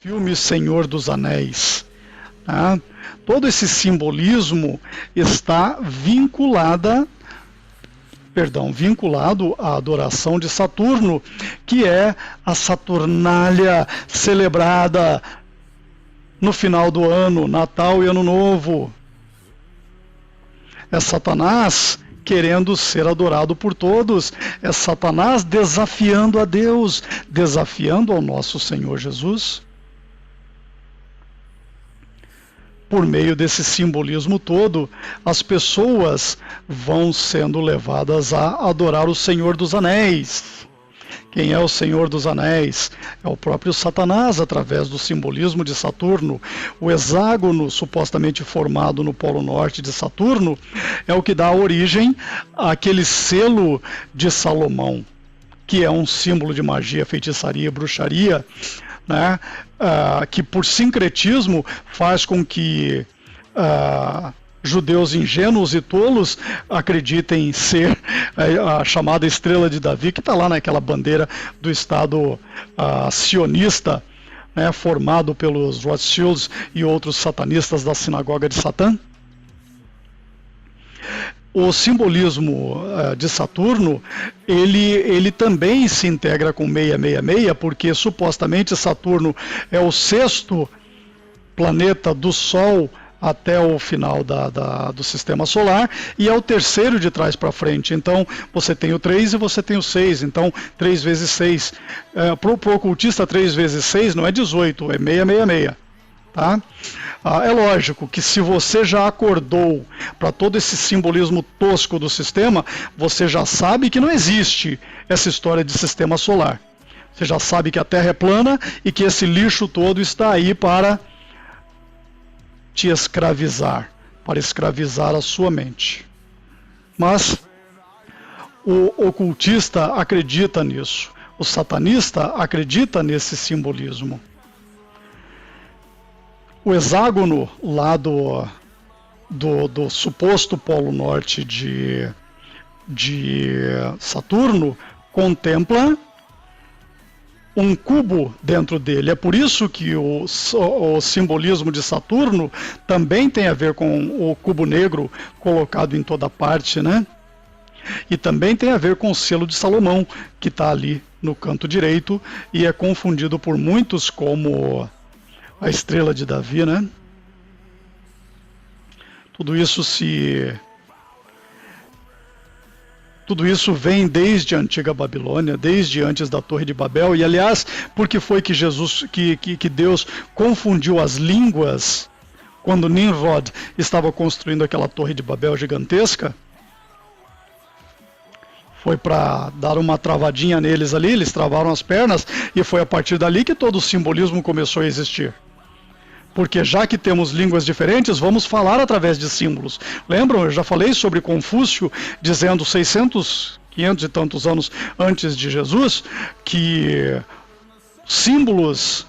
Filme Senhor dos Anéis. Tá? Todo esse simbolismo está vinculado à adoração de Saturno, que é a Saturnália celebrada no final do ano, Natal e Ano Novo. É Satanás querendo ser adorado por todos, é Satanás desafiando a Deus, desafiando ao nosso Senhor Jesus. Por meio desse simbolismo todo, as pessoas vão sendo levadas a adorar o Senhor dos Anéis. Quem é o Senhor dos Anéis? É o próprio Satanás, através do simbolismo de Saturno. O hexágono, supostamente formado no Polo Norte de Saturno, é o que dá origem àquele selo de Salomão, que é um símbolo de magia, feitiçaria e bruxaria, né? Que por sincretismo faz com que judeus ingênuos e tolos acreditem ser a chamada Estrela de Davi, que está lá naquela bandeira do Estado sionista, né, formado pelos Rothschilds e outros satanistas da Sinagoga de Satã. O simbolismo de Saturno, ele também se integra com 666, porque supostamente Saturno é o sexto planeta do Sol até o final do sistema solar, e é o terceiro de trás para frente. Então você tem o 3 e você tem o 6, então 3 vezes 6. Para o ocultista, 3 vezes 6 não é 18, é 666. Tá? É lógico que se você já acordou para todo esse simbolismo tosco do sistema, você já sabe que não existe essa história de sistema solar. Você já sabe que a Terra é plana e que esse lixo todo está aí para te escravizar, para escravizar a sua mente. Mas o ocultista acredita nisso, o satanista acredita nesse simbolismo. O hexágono lá do suposto Polo Norte de Saturno contempla um cubo dentro dele. É por isso que o simbolismo de Saturno também tem a ver com o cubo negro colocado em toda parte, né? E também tem a ver com o selo de Salomão, que está ali no canto direito e é confundido por muitos como a Estrela de Davi, né? Tudo isso vem desde a antiga Babilônia, desde antes da Torre de Babel. E aliás, por que foi que Deus confundiu as línguas quando Nimrod estava construindo aquela Torre de Babel gigantesca? Foi para dar uma travadinha neles ali, eles travaram as pernas, e foi a partir dali que todo o simbolismo começou a existir. Porque já que temos línguas diferentes, vamos falar através de símbolos. Lembram? Eu já falei sobre Confúcio, dizendo 500 e tantos anos antes de Jesus, que símbolos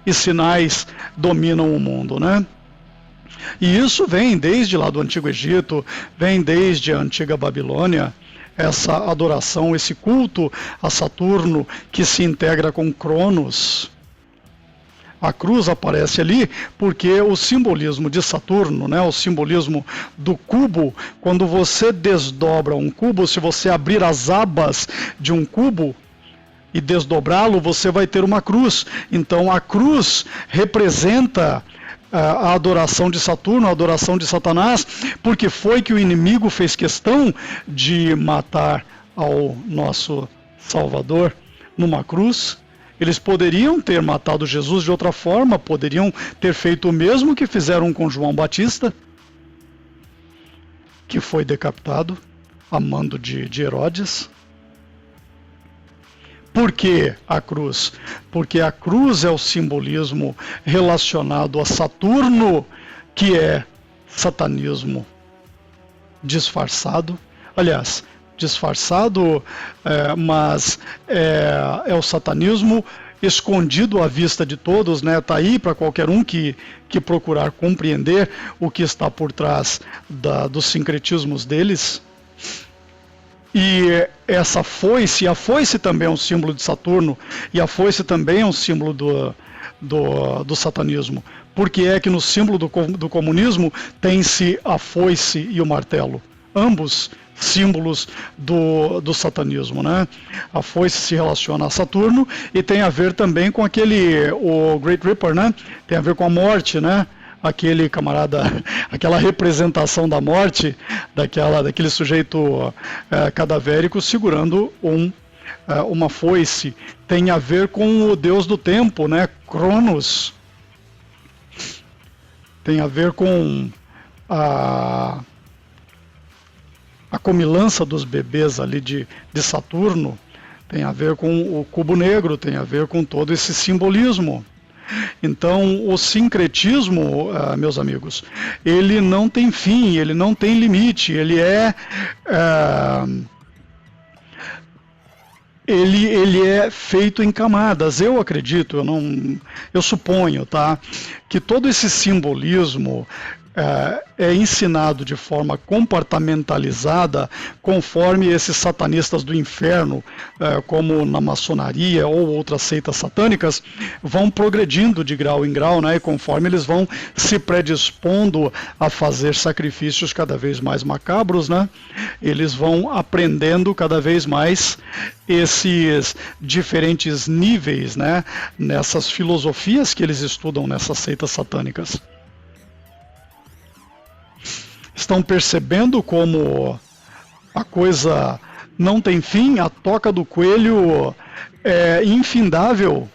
e sinais dominam o mundo, né? E isso vem desde lá do Antigo Egito, vem desde a antiga Babilônia, essa adoração, esse culto a Saturno que se integra com Cronos. A cruz aparece ali porque o simbolismo de Saturno, né, o simbolismo do cubo, quando você desdobra um cubo, se você abrir as abas de um cubo e desdobrá-lo, você vai ter uma cruz. Então a cruz representa a adoração de Saturno, a adoração de Satanás, porque foi que o inimigo fez questão de matar ao nosso Salvador numa cruz. Eles poderiam ter matado Jesus de outra forma, poderiam ter feito o mesmo que fizeram com João Batista, que foi decapitado a mando de Herodes. Por que a cruz? Porque a cruz é o simbolismo relacionado a Saturno, que é satanismo disfarçado. Aliás, disfarçado, mas é o satanismo escondido à vista de todos, né? Tá aí para qualquer um que procurar compreender o que está por trás dos sincretismos deles. E essa foice, a foice também é um símbolo de Saturno, e a foice também é um símbolo do satanismo. Por que é que no símbolo do comunismo tem-se a foice e o martelo? Ambos símbolos do satanismo, né? A foice se relaciona a Saturno e tem a ver também com o Great Reaper, né? Tem a ver com a morte, né? Aquele camarada, aquela representação da morte, daquele sujeito cadavérico segurando uma foice. Tem a ver com o deus do tempo, né? Cronos. Tem a ver com a comilança dos bebês ali de Saturno, tem a ver com o cubo negro, tem a ver com todo esse simbolismo. Então, o sincretismo, meus amigos, ele não tem fim, ele não tem limite, ele é feito em camadas. Eu acredito, eu suponho, tá, que todo esse simbolismo é ensinado de forma compartimentalizada conforme esses satanistas do inferno, como na maçonaria ou outras seitas satânicas, vão progredindo de grau em grau, né, e conforme eles vão se predispondo a fazer sacrifícios cada vez mais macabros, né, eles vão aprendendo cada vez mais esses diferentes níveis, né, nessas filosofias que eles estudam nessas seitas satânicas. Estão percebendo como a coisa não tem fim, a toca do coelho é infindável.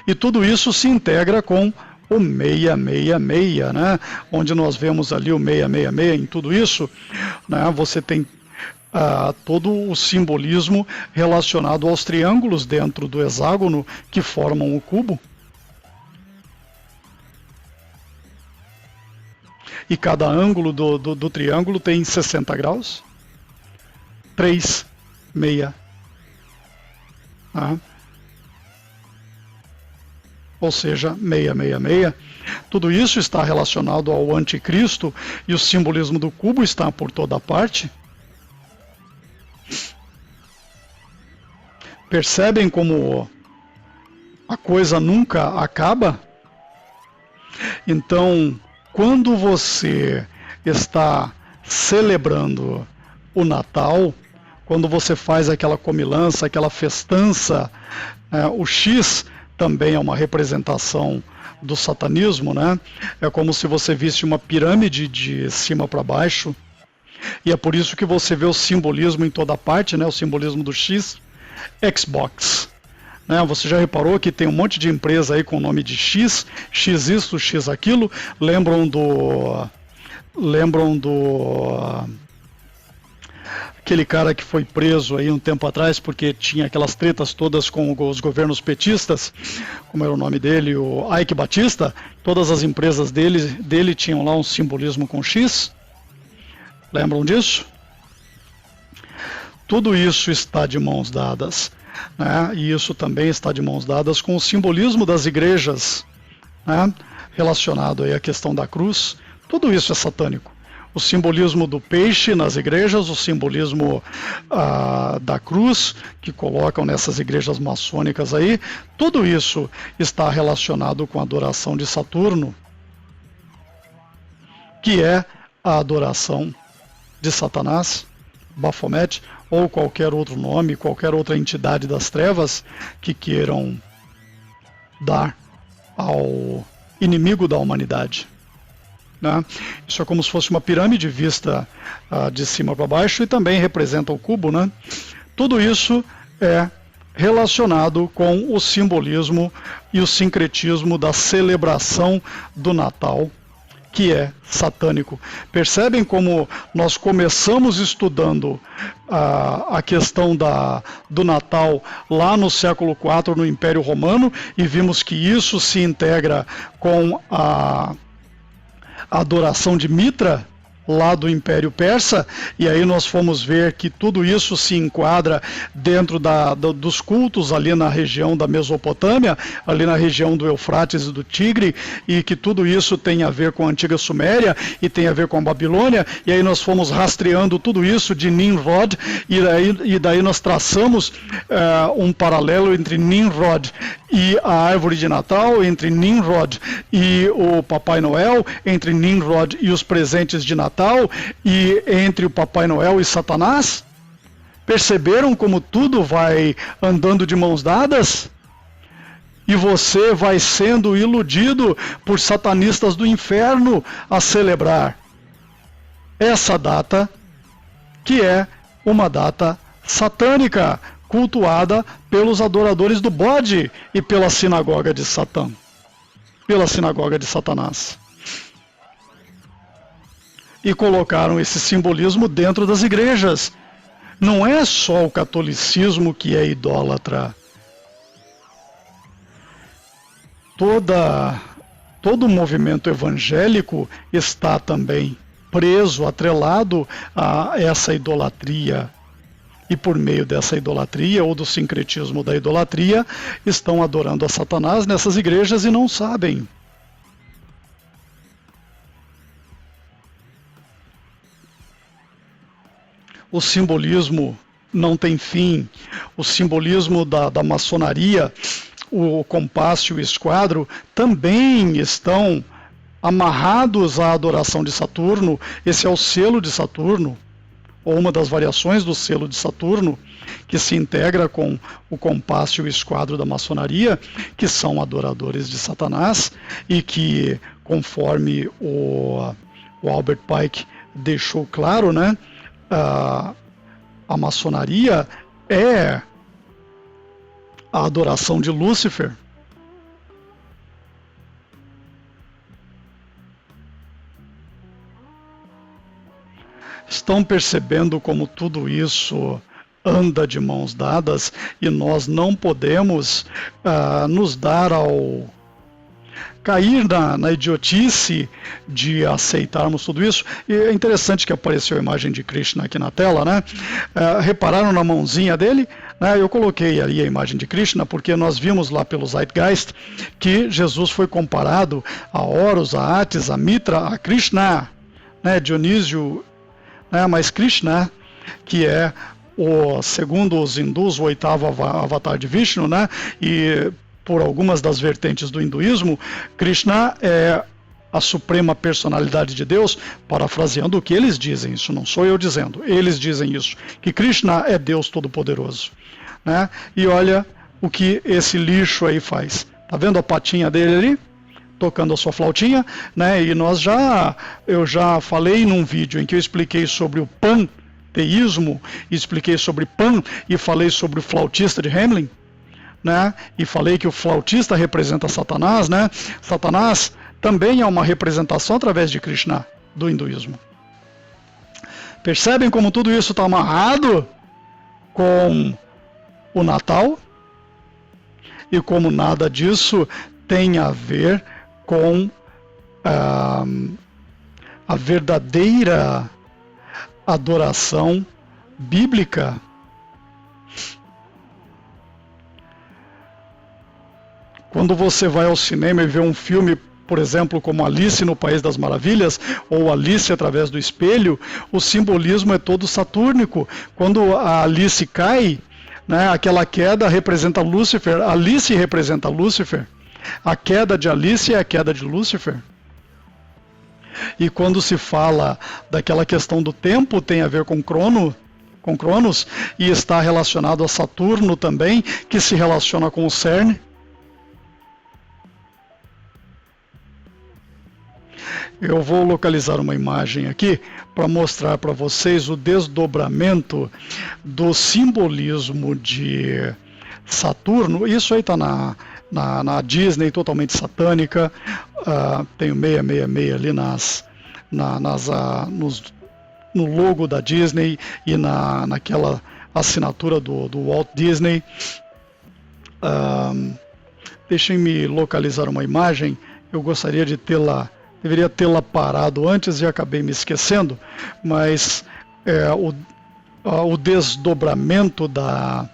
E tudo isso se integra com o 666, né? Onde nós vemos ali o 666 em tudo isso, né? Você tem todo o simbolismo relacionado aos triângulos dentro do hexágono que formam o cubo. E cada ângulo do triângulo tem 60 graus. 3, 6. Ou seja, 666. Tudo isso está relacionado ao anticristo e o simbolismo do cubo está por toda parte. Percebem como a coisa nunca acaba? Então, quando você está celebrando o Natal, quando você faz aquela comilança, aquela festança, o X também é uma representação do satanismo, né? É como se você visse uma pirâmide de cima para baixo, e é por isso que você vê o simbolismo em toda parte, né? O simbolismo do X, Xbox. Você já reparou que tem um monte de empresa aí com o nome de X, X isso, X aquilo, lembram do aquele cara que foi preso aí um tempo atrás porque tinha aquelas tretas todas com os governos petistas, como era o nome dele, o Ike Batista. Todas as empresas dele tinham lá um simbolismo com X, lembram disso? Tudo isso está de mãos dadas. E isso também está de mãos dadas com o simbolismo das igrejas, né, relacionado aí à questão da cruz. Tudo isso é satânico. O simbolismo do peixe nas igrejas, o simbolismo da cruz, que colocam nessas igrejas maçônicas aí, tudo isso está relacionado com a adoração de Saturno, que é a adoração de Satanás, Baphomet, ou qualquer outro nome, qualquer outra entidade das trevas que queiram dar ao inimigo da humanidade. Isso é como se fosse uma pirâmide vista de cima para baixo e também representa o cubo, né? Tudo isso é relacionado com o simbolismo e o sincretismo da celebração do Natal, que é satânico. Percebem como nós começamos estudando a questão do Natal lá no século IV, no Império Romano, e vimos que isso se integra com a adoração de Mitra, lá do Império Persa, e aí nós fomos ver que tudo isso se enquadra dentro dos cultos ali na região da Mesopotâmia, ali na região do Eufrates e do Tigre, e que tudo isso tem a ver com a antiga Suméria e tem a ver com a Babilônia, e aí nós fomos rastreando tudo isso de Nimrod, e daí nós traçamos um paralelo entre Nimrod e a árvore de Natal, entre Nimrod e o Papai Noel, entre Nimrod e os presentes de Natal, e entre o Papai Noel e Satanás? Perceberam como tudo vai andando de mãos dadas? E você vai sendo iludido por satanistas do inferno a celebrar essa data, que é uma data satânica, cultuada pelos adoradores do bode e pela sinagoga de Satã, pela sinagoga de Satanás. E colocaram esse simbolismo dentro das igrejas. Não é só o catolicismo que é idólatra. Todo o movimento evangélico está também preso, atrelado a essa idolatria. E por meio dessa idolatria, ou do sincretismo da idolatria, estão adorando a Satanás nessas igrejas e não sabem. O simbolismo não tem fim. O simbolismo da maçonaria, o compasso e o esquadro, também estão amarrados à adoração de Saturno. Esse é o selo de Saturno, ou uma das variações do selo de Saturno, que se integra com o compasso e o esquadro da maçonaria, que são adoradores de Satanás, e que, conforme o Albert Pike deixou claro, né, a maçonaria é a adoração de Lúcifer. Estão percebendo como tudo isso anda de mãos dadas e nós não podemos nos dar ao cair na idiotice de aceitarmos tudo isso. E é interessante que apareceu a imagem de Krishna aqui na tela, né? Repararam na mãozinha dele? Eu coloquei ali a imagem de Krishna porque nós vimos lá pelo Zeitgeist que Jesus foi comparado a Horus, a Atis, a Mitra, a Krishna, né? Dionísio, mas Krishna, que é segundo os hindus, o oitavo avatar de Vishnu, né? E por algumas das vertentes do hinduísmo, Krishna é a suprema personalidade de Deus, parafraseando o que eles dizem, isso não sou eu dizendo, eles dizem isso, que Krishna é Deus Todo-Poderoso, né? E olha o que esse lixo aí faz. Tá vendo a patinha dele ali? Tocando a sua flautinha, né? E eu já falei num vídeo em que eu expliquei sobre o panteísmo, expliquei sobre Pan e falei sobre o flautista de Hamelin, né? E falei que o flautista representa Satanás, né? Satanás também é uma representação através de Krishna, do hinduísmo. Percebem como tudo isso está amarrado com o Natal? E como nada disso tem a ver com a verdadeira adoração bíblica. Quando você vai ao cinema e vê um filme, por exemplo, como Alice no País das Maravilhas, ou Alice através do espelho, o simbolismo é todo satúrnico. Quando a Alice cai, né, aquela queda representa Lúcifer, Alice representa Lúcifer. A queda de Alice é a queda de Lúcifer. E quando se fala daquela questão do tempo, tem a ver com Cronos, e está relacionado a Saturno também, que se relaciona com o CERN. Eu vou localizar uma imagem aqui para mostrar para vocês o desdobramento do simbolismo de Saturno. Isso aí está na Disney, totalmente satânica. Tem o 666 ali no logo da Disney e naquela assinatura do Walt Disney. Deixem-me localizar uma imagem. Eu gostaria de deveria tê-la parado antes e acabei me esquecendo, mas o desdobramento do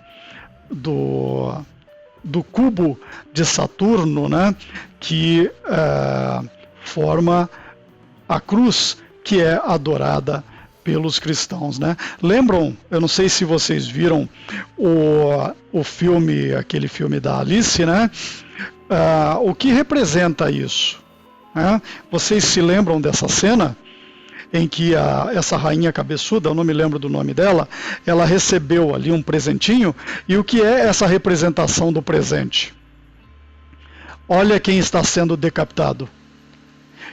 cubo de Saturno, né, que forma a cruz que é adorada pelos cristãos, né? Lembram, eu não sei se vocês viram o filme, aquele filme da Alice, né? O que representa isso? Né? Vocês se lembram dessa cena em que essa rainha cabeçuda, eu não me lembro do nome dela, ela recebeu ali um presentinho, e o que é essa representação do presente? Olha quem está sendo decapitado.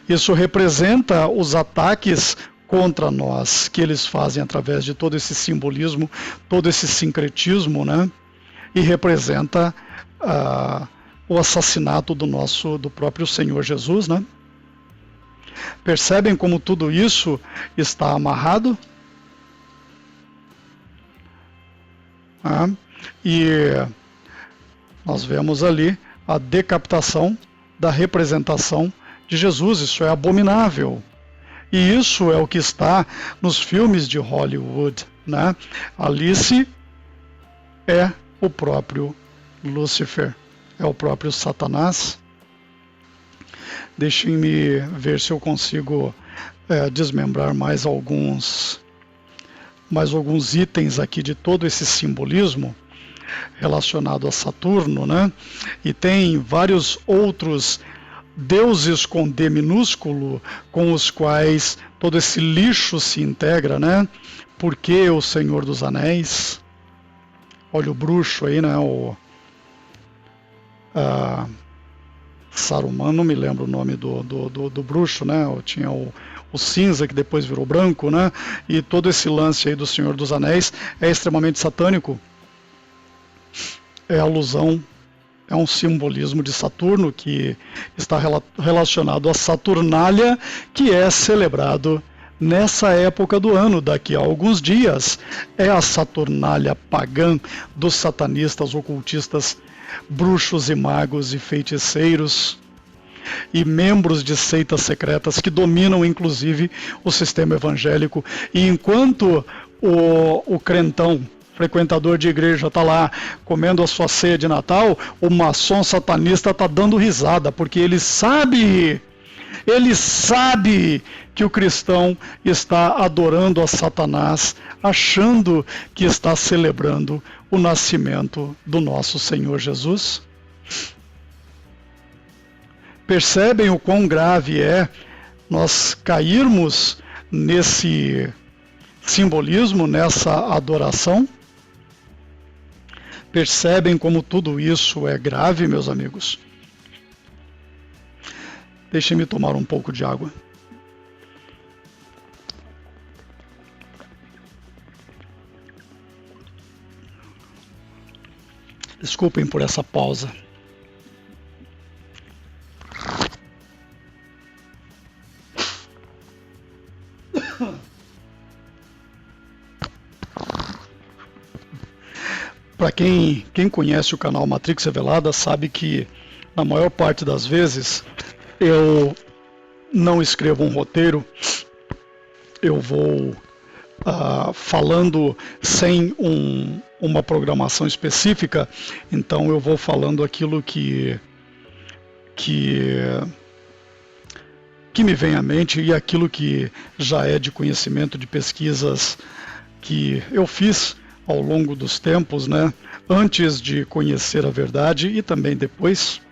Isso representa os ataques contra nós, que eles fazem através de todo esse simbolismo, todo esse sincretismo, né? E representa o assassinato do próprio Senhor Jesus, né? Percebem como tudo isso está amarrado? E nós vemos ali a decapitação da representação de Jesus. Isso é abominável. E isso é o que está nos filmes de Hollywood, né? Alice é o próprio Lúcifer, é o próprio Satanás. Deixem-me ver se eu consigo desmembrar mais alguns itens aqui de todo esse simbolismo relacionado a Saturno, né? E tem vários outros deuses com D minúsculo, com os quais todo esse lixo se integra, né? Por que o Senhor dos Anéis? Olha o bruxo aí, né? Saruman, não me lembro o nome do bruxo, né? Tinha o cinza, que depois virou branco, né? E todo esse lance aí do Senhor dos Anéis é extremamente satânico. É alusão, é um simbolismo de Saturno que está relacionado à Saturnália, que é celebrado nessa época do ano, daqui a alguns dias. É a Saturnália pagã dos satanistas, ocultistas, bruxos e magos e feiticeiros e membros de seitas secretas que dominam inclusive o sistema evangélico. E enquanto o crentão, frequentador de igreja, está lá comendo a sua ceia de Natal, o maçom satanista está dando risada, porque ele sabe que o cristão está adorando a Satanás, achando que está celebrando o nascimento do nosso Senhor Jesus. Percebem o quão grave é nós cairmos nesse simbolismo, nessa adoração? Percebem como tudo isso é grave, meus amigos? Deixem-me tomar um pouco de água. Desculpem por essa pausa. Para quem conhece o canal Matrix Revelada, sabe que na maior parte das vezes eu não escrevo um roteiro, eu vou falando sem uma programação específica, então eu vou falando aquilo que me vem à mente e aquilo que já é de conhecimento de pesquisas que eu fiz ao longo dos tempos, né, antes de conhecer a verdade e também depois.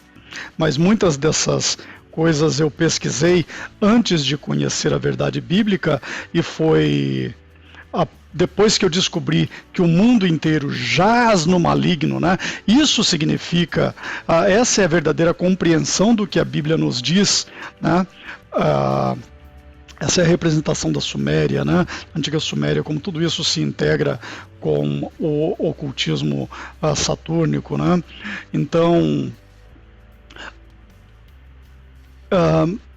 Mas muitas dessas coisas eu pesquisei antes de conhecer a verdade bíblica, e foi depois que eu descobri que o mundo inteiro jaz no maligno, né? Isso significa, essa é a verdadeira compreensão do que a Bíblia nos diz, né? Essa é a representação da Suméria, né? A antiga Suméria, como tudo isso se integra com o ocultismo satúrnico, né? Então,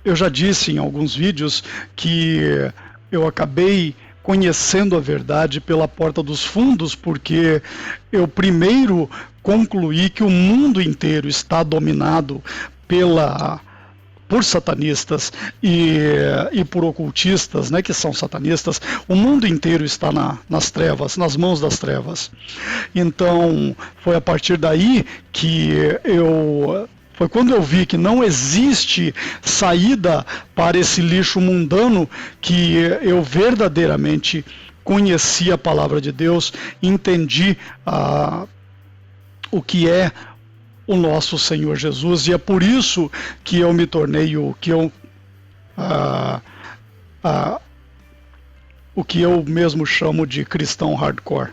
eu já disse em alguns vídeos que eu acabei conhecendo a verdade pela porta dos fundos, porque eu primeiro concluí que o mundo inteiro está dominado por satanistas e por ocultistas, né, que são satanistas. O mundo inteiro está nas trevas, nas mãos das trevas. Então, foi a partir daí que eu Foi quando eu vi que não existe saída para esse lixo mundano que eu verdadeiramente conheci a palavra de Deus, entendi o que é o nosso Senhor Jesus, e é por isso que eu me tornei o que eu mesmo chamo de cristão hardcore.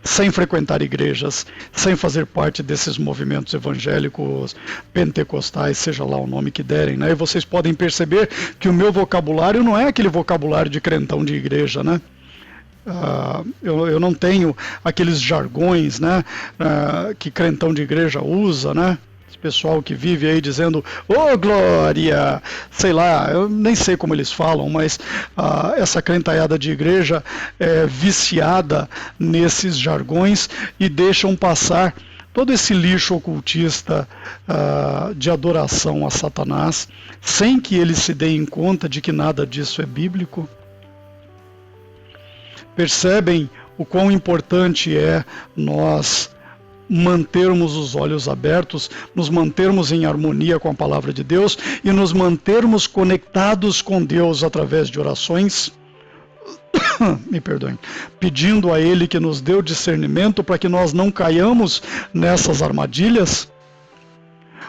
Sem frequentar igrejas, sem fazer parte desses movimentos evangélicos, pentecostais, seja lá o nome que derem, né? E vocês podem perceber que o meu vocabulário não é aquele vocabulário de crentão de igreja, né? Eu não tenho aqueles jargões, né, que crentão de igreja usa, né? Esse pessoal que vive aí dizendo, ô glória, sei lá, eu nem sei como eles falam, mas essa crentaiada de igreja é viciada nesses jargões e deixam passar todo esse lixo ocultista de adoração a Satanás, sem que eles se deem conta de que nada disso é bíblico. Percebem o quão importante é nós mantermos os olhos abertos, nos mantermos em harmonia com a palavra de Deus e nos mantermos conectados com Deus através de orações, me perdoem, pedindo a Ele que nos dê o discernimento para que nós não caiamos nessas armadilhas.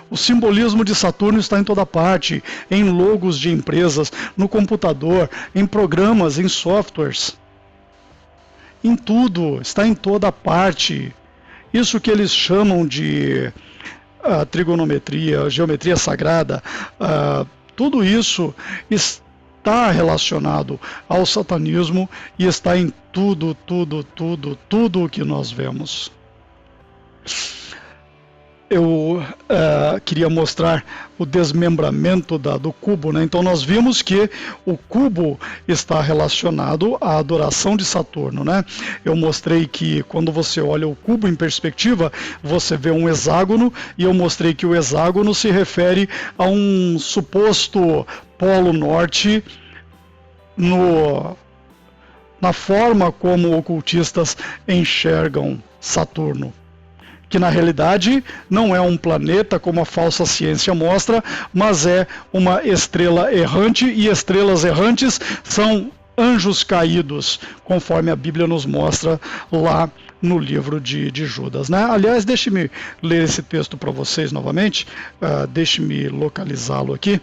O simbolismo de Saturno está em toda parte, em logos de empresas, no computador, em programas, em softwares. Em tudo, está em toda parte. Isso que eles chamam de trigonometria, geometria sagrada, tudo isso está relacionado ao satanismo e está em tudo o que nós vemos. Eu queria mostrar o desmembramento do cubo, né? Então nós vimos que o cubo está relacionado à adoração de Saturno, né? Eu mostrei que quando você olha o cubo em perspectiva, você vê um hexágono, e eu mostrei que o hexágono se refere a um suposto polo norte na forma como ocultistas enxergam Saturno, que na realidade não é um planeta como a falsa ciência mostra, mas é uma estrela errante, e estrelas errantes são anjos caídos, conforme a Bíblia nos mostra lá no livro de Judas, né? Aliás, deixe-me ler esse texto para vocês novamente, deixe-me localizá-lo aqui,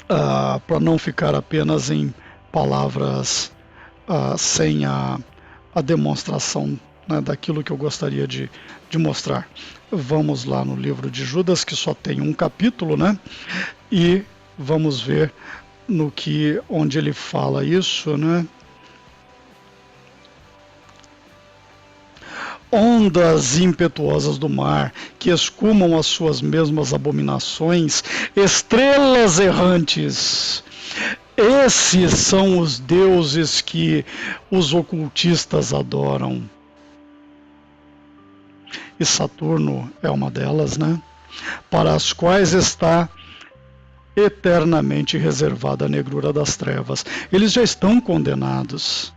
para não ficar apenas em palavras sem a demonstração, né, daquilo que eu gostaria de mostrar. Vamos lá no livro de Judas, que só tem um capítulo, né? E vamos ver onde ele fala isso, né? Ondas impetuosas do mar, que escumam as suas mesmas abominações, estrelas errantes. Esses são os deuses que os ocultistas adoram. E Saturno é uma delas, né? Para as quais está eternamente reservada a negrura das trevas. Eles já estão condenados,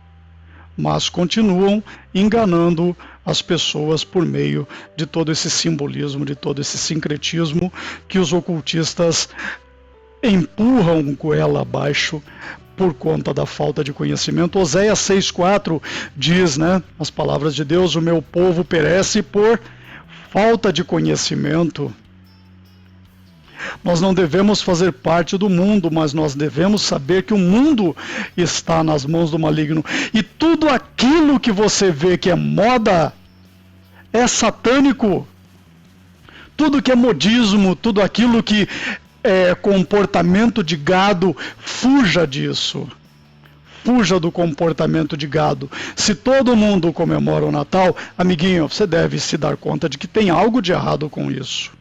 mas continuam enganando as pessoas por meio de todo esse simbolismo, de todo esse sincretismo que os ocultistas empurram goela abaixo por conta da falta de conhecimento. Oséias 6,4 diz, né, as palavras de Deus: o meu povo perece por falta de conhecimento. Nós não devemos fazer parte do mundo, mas nós devemos saber que o mundo está nas mãos do maligno. E tudo aquilo que você vê que é moda é satânico. Tudo que é modismo, tudo aquilo que é comportamento de gado, fuja disso. Fuja do comportamento de gado. Se todo mundo comemora o Natal, amiguinho, você deve se dar conta de que tem algo de errado com isso.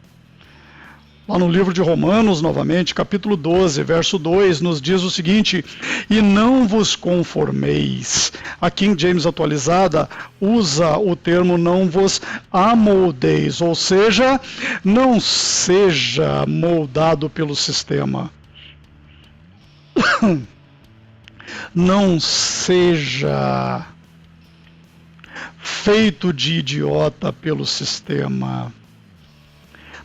Lá no livro de Romanos, novamente, capítulo 12, verso 2, nos diz o seguinte: e não vos conformeis. A King James atualizada usa o termo não vos amoldeis, ou seja, não seja moldado pelo sistema. Não seja feito de idiota pelo sistema.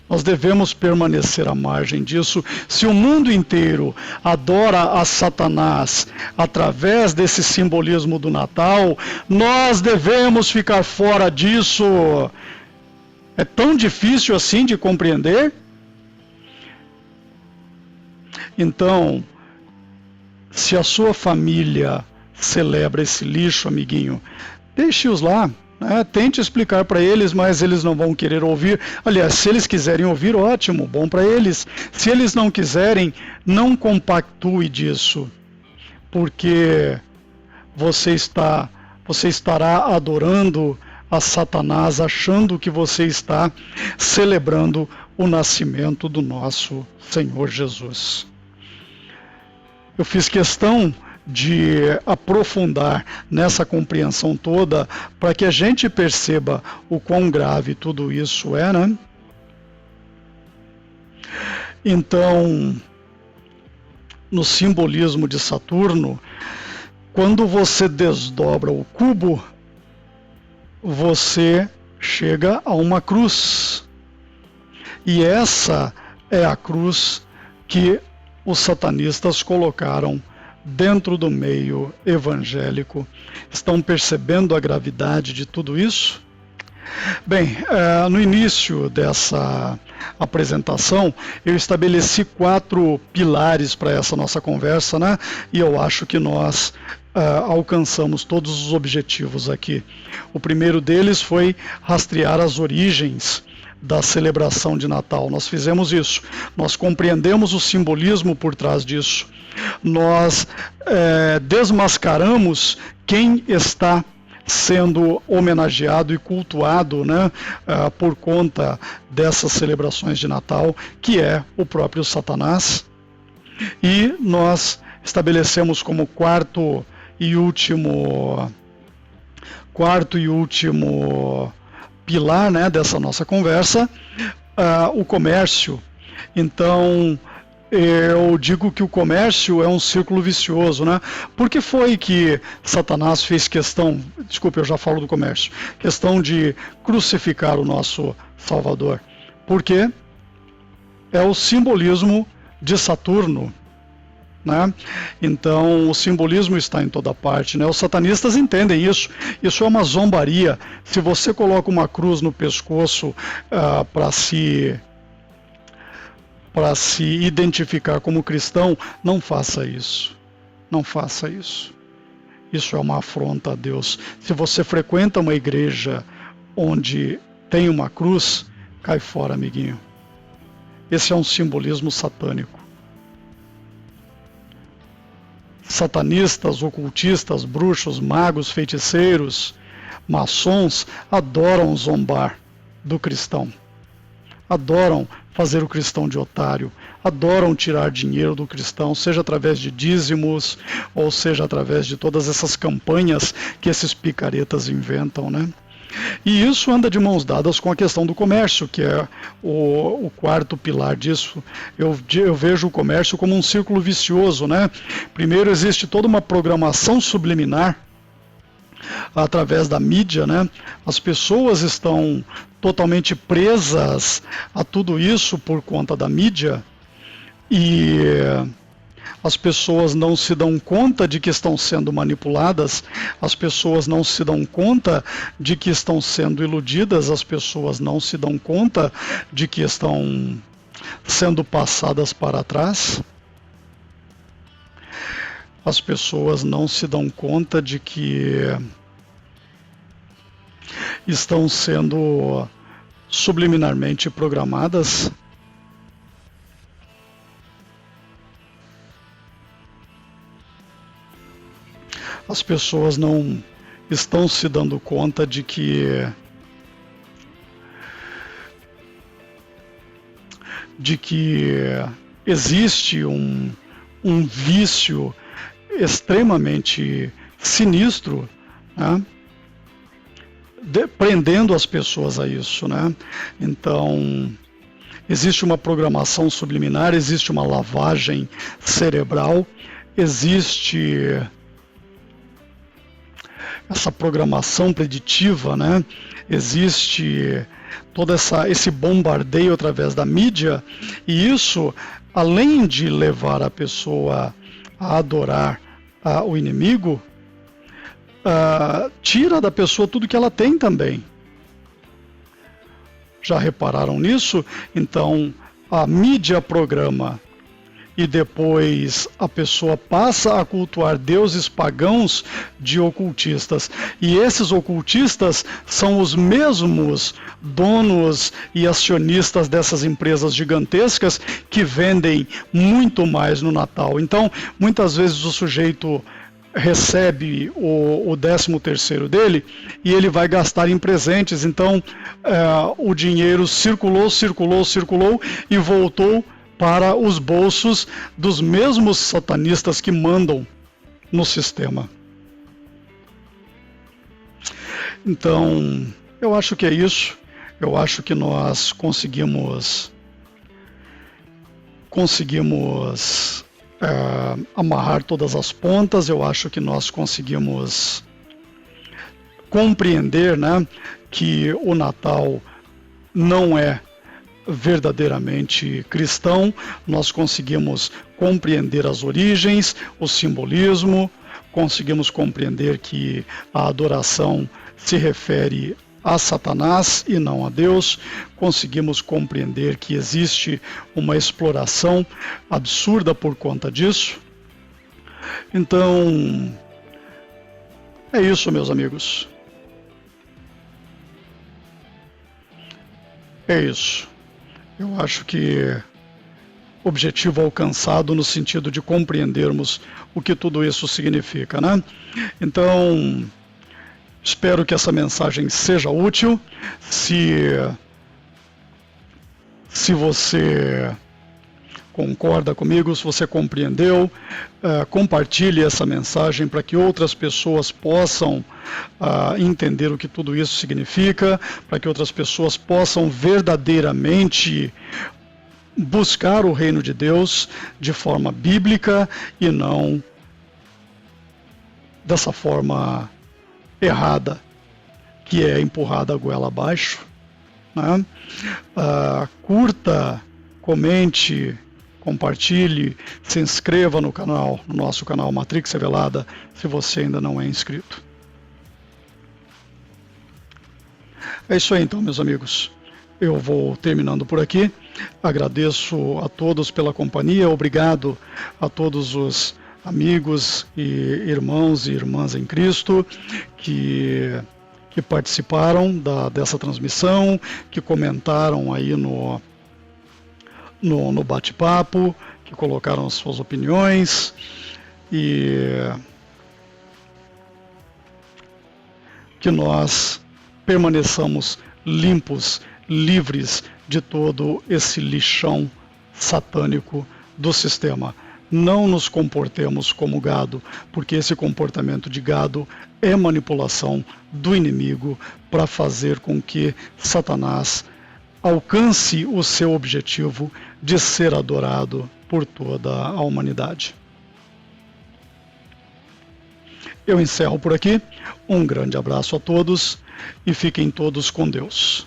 Nós devemos permanecer à margem disso. Se o mundo inteiro adora a Satanás através desse simbolismo do Natal, nós devemos ficar fora disso. É tão difícil assim de compreender? Então, se a sua família celebra esse lixo, amiguinho, deixe-os lá. Tente explicar para eles, mas eles não vão querer ouvir. Aliás, se eles quiserem ouvir, ótimo, bom para eles. Se eles não quiserem, não compactue disso, porque você estará adorando a Satanás, achando que você está celebrando o nascimento do nosso Senhor Jesus. Eu fiz questão de aprofundar nessa compreensão toda para que a gente perceba o quão grave tudo isso é, né? Então, no simbolismo de Saturno, quando você desdobra o cubo, você chega a uma cruz. E essa é a cruz que os satanistas colocaram dentro do meio evangélico. Estão percebendo a gravidade de tudo isso? Bem, no início dessa apresentação, eu estabeleci 4 pilares para essa nossa conversa, né? E eu acho que nós alcançamos todos os objetivos aqui. O primeiro deles foi rastrear as origens da celebração de Natal. Nós fizemos isso. Nós compreendemos o simbolismo por trás disso. Nós desmascaramos quem está sendo homenageado e cultuado, né, por conta dessas celebrações de Natal, que é o próprio Satanás. E nós estabelecemos como quarto e último pilar, né, dessa nossa conversa, o comércio. Então, eu digo que o comércio é um círculo vicioso, né? Por que foi que Satanás fez questão, desculpe, eu já falo do comércio, questão de crucificar o nosso Salvador? Porque é o simbolismo de Saturno, né? Então, o simbolismo está em toda parte, né? Os satanistas entendem isso. Isso é uma zombaria. Se você coloca uma cruz no pescoço para se identificar como cristão, não faça isso. Não faça isso. Isso é uma afronta a Deus. Se você frequenta uma igreja onde tem uma cruz, cai fora, amiguinho. Esse é um simbolismo satânico. Satanistas, ocultistas, bruxos, magos, feiticeiros, maçons adoram zombar do cristão. Adoram fazer o cristão de otário, adoram tirar dinheiro do cristão, seja através de dízimos, ou seja através de todas essas campanhas que esses picaretas inventam, né? E isso anda de mãos dadas com a questão do comércio, que é o quarto pilar disso. Eu vejo o comércio como um círculo vicioso, né? Primeiro existe toda uma programação subliminar através da mídia, né? As pessoas estão totalmente presas a tudo isso por conta da mídia e as pessoas não se dão conta de que estão sendo manipuladas, as pessoas não se dão conta de que estão sendo iludidas, as pessoas não se dão conta de que estão sendo passadas para trás. As pessoas não se dão conta de que estão sendo subliminarmente programadas. As pessoas não estão se dando conta de que existe um vício extremamente sinistro, né? Prendendo as pessoas a isso, né? Então, existe uma programação subliminar, existe uma lavagem cerebral, existe essa programação preditiva, né? Existe todo esse bombardeio através da mídia, e isso, além de levar a pessoa a adorar o inimigo, tira da pessoa tudo que ela tem também. Já repararam nisso? Então, a mídia programa e depois a pessoa passa a cultuar deuses pagãos de ocultistas. E esses ocultistas são os mesmos donos e acionistas dessas empresas gigantescas que vendem muito mais no Natal. Então, muitas vezes o sujeito recebe o 13º dele e ele vai gastar em presentes. Então, o dinheiro circulou e voltou para os bolsos dos mesmos satanistas que mandam no sistema. Então, eu acho que é isso. Eu acho que nós conseguimos amarrar todas as pontas. Eu acho que nós conseguimos compreender, né, que o Natal não é verdadeiramente cristão. Nós conseguimos compreender as origens, o simbolismo, conseguimos compreender que a adoração se refere a Satanás e não a Deus. Conseguimos compreender que existe uma exploração absurda por conta disso. Então, é isso, meus amigos. É isso. Eu acho que objetivo alcançado no sentido de compreendermos o que tudo isso significa, né? Então, espero que essa mensagem seja útil. Se você concorda comigo, se você compreendeu, compartilhe essa mensagem para que outras pessoas possam entender o que tudo isso significa, para que outras pessoas possam verdadeiramente buscar o reino de Deus de forma bíblica e não dessa forma errada, que é empurrada a goela abaixo, né? Curta, comente, compartilhe, se inscreva no canal, no nosso canal Matrix Revelada, se você ainda não é inscrito. É isso aí então, meus amigos. Eu vou terminando por aqui. Agradeço a todos pela companhia. Obrigado a todos os amigos e irmãos e irmãs em Cristo que participaram dessa transmissão, que comentaram aí no bate-papo, que colocaram as suas opiniões, e que nós permaneçamos limpos, livres de todo esse lixão satânico do sistema. Não nos comportemos como gado, porque esse comportamento de gado é manipulação do inimigo para fazer com que Satanás alcance o seu objetivo de ser adorado por toda a humanidade. Eu encerro por aqui. Um grande abraço a todos e fiquem todos com Deus.